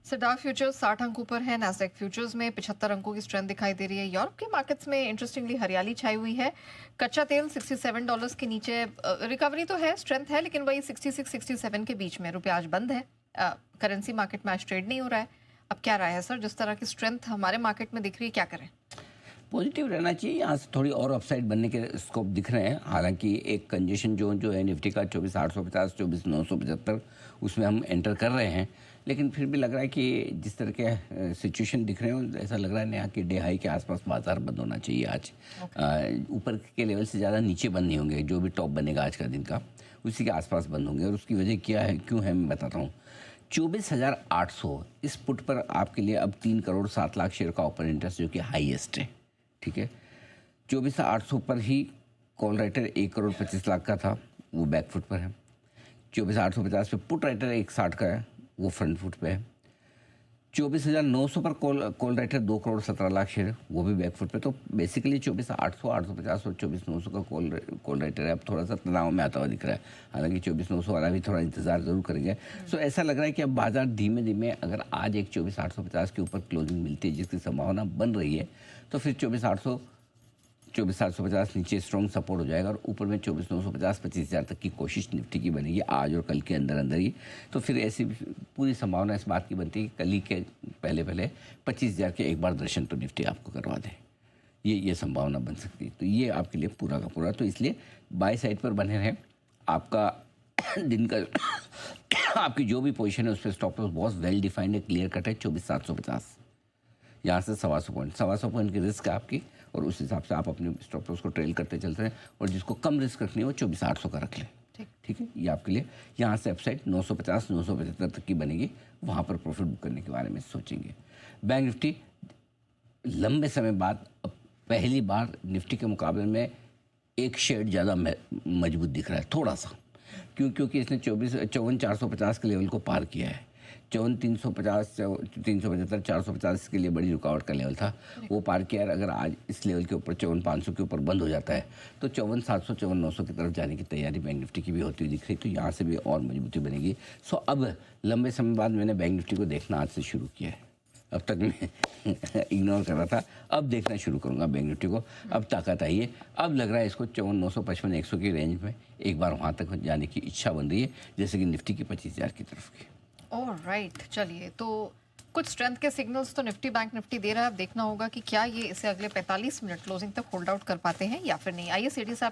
Dow futures 60 अंकों पर है, नैस्डैक फ्यूचर्स में 75 अंकों की स्ट्रेंथ दिखाई दे रही है। यूरोप के मार्केट्स में इंटरेस्टिंगली हरियाली छाई हुई है। कच्चा तेल $67 के नीचे, रिकवरी तो है, स्ट्रेंथ है, लेकिन वही 66-67 के बीच में रुपया आज बंद है। करेंसी मार्केट में आज ट्रेड नहीं हो रहा है। अब क्या राय है सर, जिस तरह की स्ट्रेंथ हमारे मार्केट में दिख रही है, क्या करें? पॉजिटिव रहना चाहिए। यहाँ से थोड़ी और अपसाइड बनने के स्कोप दिख रहे हैं। हालांकि एक कंजेशन जोन जो है निफ्टी का 24,850 24,975 उसमें हम एंटर कर रहे हैं, लेकिन फिर भी लग रहा है कि जिस तरह के सिचुएशन दिख रहे हैं ऐसा लग रहा है यहाँ की डे हाई के आसपास बाजार बंद होना चाहिए आज। ऊपर के लेवल से ज़्यादा नीचे बंद नहीं होंगे। जो भी टॉप बनेगा आज का दिन का उसी के आसपास बंद होंगे। और उसकी वजह क्या है, क्यों है, मैं बताता हूँ। 24,800 इस पुट पर आपके लिए अब 3 करोड़ 7 लाख शेयर का ओपन इंटरेस्ट जो कि हाईएस्ट है। ठीक है, 24,800 पर ही कॉल राइटर 1 करोड़ 25 लाख का था, वो बैक फुट पर है। 24,850 पे पुट राइटर 160 का है, वो फ्रंट फुट पे है। 24,900 पर call writer 2 crore 17 lakh share, वो भी बैक फुट पे। तो बेसिकली 24,800 850 और 24,900 का कॉल राइटर है अब थोड़ा सा तनाव में आता हुआ दिख रहा है। हालांकि 24,900 वाला भी थोड़ा इंतजार जरूर करेंगे। सो ऐसा लग रहा है कि अब बाजार धीमे धीमे, अगर आज एक 24,850 के ऊपर क्लोजिंग मिलती है जिसकी संभावना बन रही है, तो फिर 24,750 नीचे स्ट्रॉन्ग सपोर्ट हो जाएगा और ऊपर में 24,950 25,000 तक की कोशिश निफ्टी की बनेगी आज और कल के अंदर अंदर ही। तो फिर ऐसी पूरी संभावना इस बात की बनती है कि कल ही के पहले 25,000 के एक बार दर्शन तो निफ्टी आपको करवा दें। ये संभावना बन सकती है। तो ये आपके लिए पूरा का पूरा, तो इसलिए बाय साइड पर बने रहें। आपका दिन का आपकी जो भी पोजीशन है उस पर स्टॉप लॉस बहुत वेल डिफाइंड है, क्लियर कट है। 24,750 यहाँ से 125 पॉइंट की रिस्क है आपकी, और उस हिसाब से आप अपने स्टॉप लॉस को ट्रेल करते चलते हैं। और जिसको कम रिस्क रखनी है वो 24,800 का रख लें। ठीक है, ये आपके लिए। यहाँ से अपसाइड 950 975 तक की बनेगी, वहाँ पर प्रॉफिट बुक करने के बारे में सोचेंगे। बैंक निफ्टी लंबे समय बाद अब पहली बार निफ्टी के मुकाबले में एक शेड ज़्यादा मजबूत दिख रहा है थोड़ा सा। क्योंकि इसने 54,450 के लेवल को पार किया है। 54,350 375 450 के लिए बड़ी रुकावट का लेवल था, वो पार किया। अगर आज इस लेवल के ऊपर 54,500 के ऊपर बंद हो जाता है तो 54,700 54,900 की तरफ जाने की तैयारी बैंक निफ्टी की भी होती हुई दिख रही। तो यहाँ से भी और मजबूती बनेगी। सो अब लंबे समय बाद मैंने बैंक निफ्टी को देखना आज से शुरू किया है। अब तक मैं इग्नोर कर रहा था, अब देखना शुरू करूंगा बैंक निफ्टी को। अब ताकत आई है, अब लग रहा है इसको 54,955 100 की रेंज में एक बार वहाँ तक जाने की इच्छा बन रही है, जैसे कि निफ्टी की 25,000 की तरफ की। ऑलराइट, चलिए, तो कुछ स्ट्रेंथ के सिग्नल्स तो निफ्टी बैंक निफ्टी दे रहा है। अब देखना होगा कि क्या ये इसे अगले 45 मिनट क्लोजिंग तक होल्ड आउट कर पाते हैं या फिर नहीं। आइए सीडी साहब की